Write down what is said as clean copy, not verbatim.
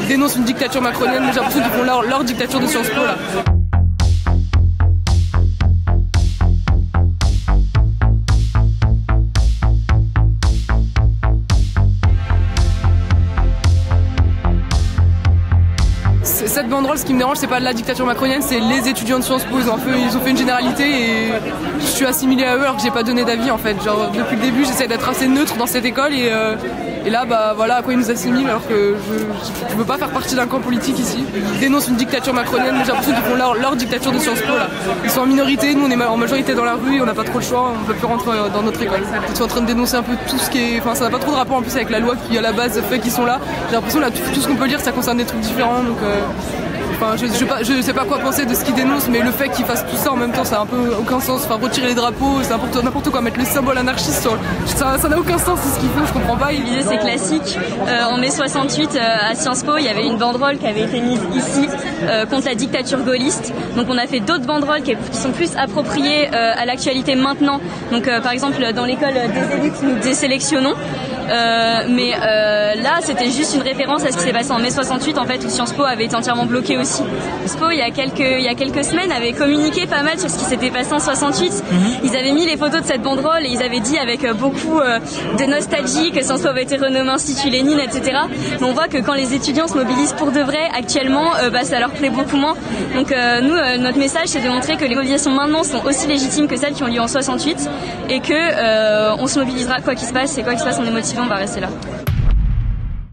dénoncent une dictature macronienne, mais j'ai l'impression qu'ils font leur dictature de Sciences Po là. Cette banderole, ce qui me dérange, c'est pas la dictature macronienne, c'est les étudiants de Sciences Po. Ils ont fait une généralité et je suis assimilée à eux alors que j'ai pas donné d'avis en fait. Genre depuis le début, j'essaie d'être assez neutre dans cette école et là, bah voilà à quoi ils nous assimilent alors que je veux pas faire partie d'un camp politique ici. Ils dénoncent une dictature macronienne, mais j'ai l'impression qu'ils font leur dictature de Sciences Po là. Ils sont en minorité, nous on est en majorité dans la rue et on n'a pas trop le choix, on peut plus rentrer dans notre école. Ils sont en train de dénoncer un peu tout ce qui est, enfin ça n'a pas trop de rapport en plus avec la loi qui à la base fait qu'ils sont là. J'ai l'impression là tout ce qu'on peut lire ça concerne des trucs différents donc. Enfin, je sais pas quoi penser de ce qu'ils dénoncent, mais le fait qu'ils fassent tout ça en même temps, ça n'a un peu aucun sens. Enfin, retirer les drapeaux, c'est n'importe quoi. Mettre le symbole anarchiste sur, ça n'a aucun sens, c'est ce qu'ils font, je comprends pas. L'idée c'est classique. En mai 68, à Sciences Po, il y avait une banderole qui avait été mise ici contre la dictature gaulliste. Donc on a fait d'autres banderoles qui sont plus appropriées à l'actualité maintenant. Donc par exemple dans l'école des élites, nous désélectionnons. Mais là c'était juste une référence à ce qui s'est passé en mai 68 en fait où Sciences Po avait été entièrement bloqué aussi. Sciences Po il y a quelques semaines avait communiqué pas mal sur ce qui s'était passé en 68. Ils avaient mis les photos de cette banderole et ils avaient dit avec beaucoup de nostalgie que Sciences Po avait été renommé Institut Lénine, etc. Mais on voit que quand les étudiants se mobilisent pour de vrai actuellement, ça leur plaît beaucoup moins. Donc nous notre message c'est de montrer que les mobilisations maintenant sont aussi légitimes que celles qui ont lieu en 68 et que on se mobilisera quoi qu'il se passe et quoi qu'il se passe on est motivé, on va rester là.